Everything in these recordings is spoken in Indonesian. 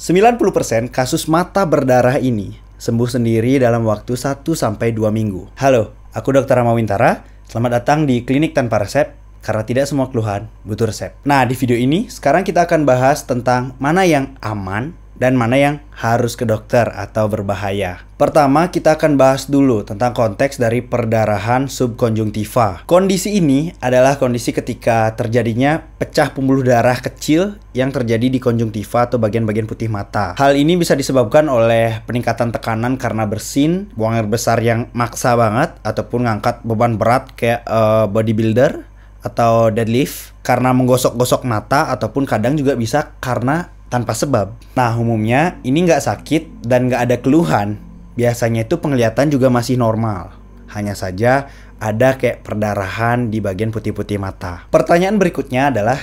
90% kasus mata berdarah ini sembuh sendiri dalam waktu 1-2 minggu. Halo, aku Dr. Rama Wintara. Selamat datang di Klinik Tanpa Resep, karena tidak semua keluhan butuh resep. Nah, di video ini sekarang kita akan bahas tentang mana yang aman dan mana yang harus ke dokter atau berbahaya. Pertama, kita akan bahas dulu tentang konteks dari perdarahan subkonjungtiva. Kondisi ini adalah kondisi ketika terjadinya pecah pembuluh darah kecil yang terjadi di konjungtiva atau bagian-bagian putih mata. Hal ini bisa disebabkan oleh peningkatan tekanan karena bersin, buang air besar yang maksa banget, ataupun ngangkat beban berat kayak bodybuilder atau deadlift, karena menggosok-gosok mata, ataupun kadang juga bisa karena tanpa sebab. Nah, umumnya ini nggak sakit dan nggak ada keluhan. Biasanya itu penglihatan juga masih normal. Hanya saja ada kayak perdarahan di bagian putih-putih mata. Pertanyaan berikutnya adalah,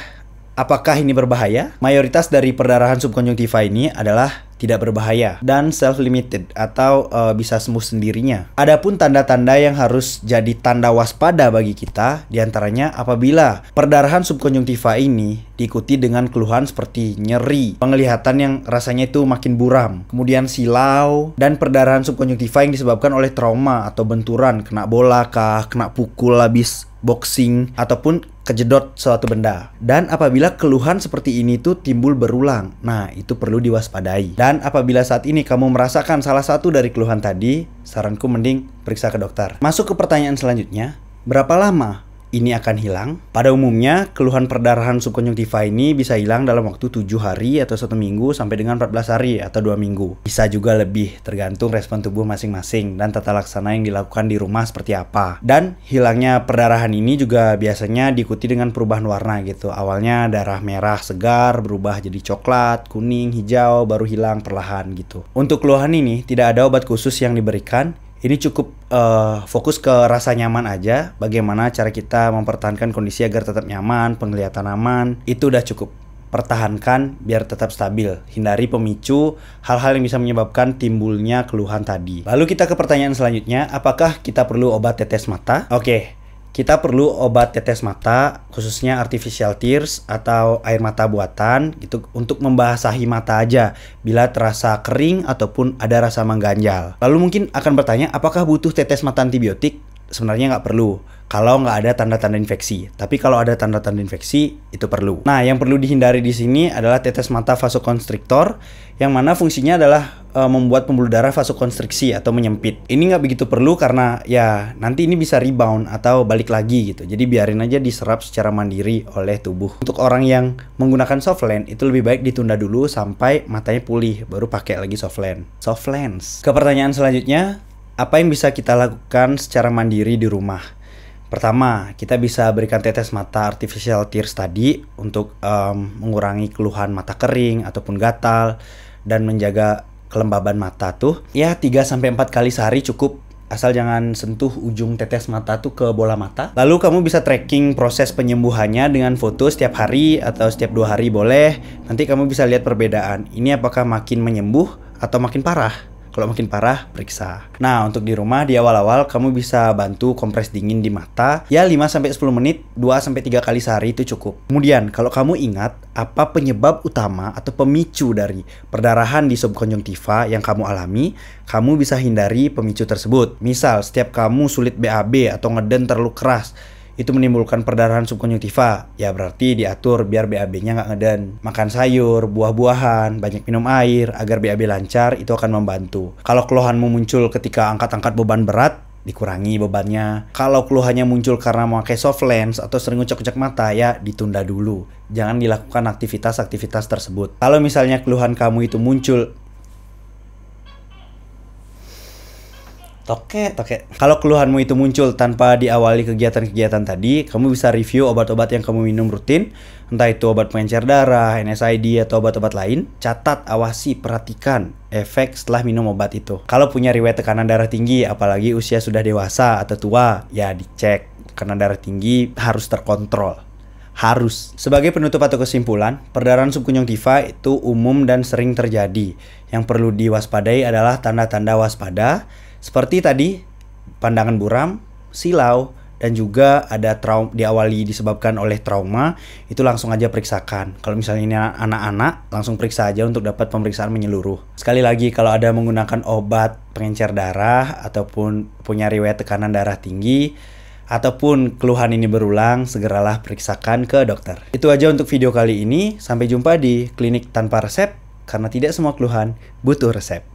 apakah ini berbahaya? Mayoritas dari perdarahan subkonjungtiva ini adalah tidak berbahaya dan self-limited atau bisa sembuh sendirinya. Adapun tanda-tanda yang harus jadi tanda waspada bagi kita, diantaranya apabila perdarahan subkonjungtiva ini diikuti dengan keluhan seperti nyeri, penglihatan yang rasanya itu makin buram, kemudian silau, dan perdarahan subkonjungtiva yang disebabkan oleh trauma atau benturan, kena bola kah, kena pukul habis boxing, ataupun kejedot suatu benda. Dan apabila keluhan seperti ini tuh timbul berulang, nah itu perlu diwaspadai. Dan apabila saat ini kamu merasakan salah satu dari keluhan tadi, saranku mending periksa ke dokter. Masuk ke pertanyaan selanjutnya, berapa lama ini akan hilang? Pada umumnya, keluhan perdarahan subkonjungtiva ini bisa hilang dalam waktu 7 hari atau 1 minggu sampai dengan 14 hari atau 2 minggu. Bisa juga lebih, tergantung respon tubuh masing-masing dan tata laksana yang dilakukan di rumah seperti apa. Dan hilangnya perdarahan ini juga biasanya diikuti dengan perubahan warna gitu. Awalnya darah merah segar, berubah jadi coklat, kuning, hijau, baru hilang perlahan gitu. Untuk keluhan ini tidak ada obat khusus yang diberikan. Ini cukup fokus ke rasa nyaman aja. Bagaimana cara kita mempertahankan kondisi agar tetap nyaman, penglihatan aman, itu udah cukup. Pertahankan biar tetap stabil. Hindari pemicu, hal-hal yang bisa menyebabkan timbulnya keluhan tadi. Lalu kita ke pertanyaan selanjutnya, apakah kita perlu obat tetes mata? Oke, kita perlu obat tetes mata, khususnya artificial tears atau air mata buatan gitu, untuk membasahi mata aja bila terasa kering ataupun ada rasa mengganjal. Lalu mungkin akan bertanya, apakah butuh tetes mata antibiotik? Sebenarnya nggak perlu kalau nggak ada tanda-tanda infeksi. Tapi kalau ada tanda-tanda infeksi, itu perlu. Nah, yang perlu dihindari di sini adalah tetes mata vasokonstriktor, yang mana fungsinya adalah membuat pembuluh darah vasokonstriksi atau menyempit. Ini nggak begitu perlu karena ya nanti ini bisa rebound atau balik lagi gitu. Jadi biarin aja diserap secara mandiri oleh tubuh. Untuk orang yang menggunakan soft lens, itu lebih baik ditunda dulu sampai matanya pulih, baru pakai lagi soft lens. Ke pertanyaan selanjutnya, apa yang bisa kita lakukan secara mandiri di rumah? Pertama, kita bisa berikan tetes mata artificial tears tadi untuk mengurangi keluhan mata kering ataupun gatal dan menjaga kelembaban mata tuh. Ya 3-4 kali sehari cukup, asal jangan sentuh ujung tetes mata tuh ke bola mata. Lalu kamu bisa tracking proses penyembuhannya dengan foto setiap hari atau setiap 2 hari boleh. Nanti kamu bisa lihat perbedaan. Ini apakah makin menyembuh atau makin parah. Kalau makin parah, periksa. Nah, untuk di rumah di awal-awal kamu bisa bantu kompres dingin di mata. Ya 5-10 menit, 2-3 kali sehari itu cukup. Kemudian, kalau kamu ingat apa penyebab utama atau pemicu dari perdarahan di subkonjungtiva yang kamu alami, kamu bisa hindari pemicu tersebut. Misal, setiap kamu sulit BAB atau ngeden terlalu keras, itu menimbulkan perdarahan subkonjungtiva, ya berarti diatur biar BAB-nya nggak ngeden. Makan sayur, buah-buahan, banyak minum air agar BAB lancar, itu akan membantu. Kalau keluhanmu muncul ketika angkat-angkat beban berat, dikurangi bebannya. Kalau keluhannya muncul karena memakai soft lens atau sering ucek-ucek mata, ya ditunda dulu. Jangan dilakukan aktivitas-aktivitas tersebut. Kalau misalnya keluhan kamu itu muncul Toke. Kalau keluhanmu itu muncul tanpa diawali kegiatan-kegiatan tadi, kamu bisa review obat-obat yang kamu minum rutin, entah itu obat pengencer darah, NSAID, atau obat-obat lain. Catat, awasi, perhatikan efek setelah minum obat itu. Kalau punya riwayat tekanan darah tinggi, apalagi usia sudah dewasa atau tua, ya dicek. Karena darah tinggi harus terkontrol. Harus. Sebagai penutup atau kesimpulan, perdarahan subkonjungtiva itu umum dan sering terjadi. Yang perlu diwaspadai adalah tanda-tanda waspada, seperti tadi, pandangan buram, silau, dan juga ada diawali disebabkan oleh trauma, itu langsung aja periksakan. Kalau misalnya ini anak-anak, langsung periksa aja untuk dapat pemeriksaan menyeluruh. Sekali lagi, kalau ada menggunakan obat pengencer darah ataupun punya riwayat tekanan darah tinggi ataupun keluhan ini berulang, segeralah periksakan ke dokter. Itu aja untuk video kali ini. Sampai jumpa di Klinik Tanpa Resep, karena tidak semua keluhan butuh resep.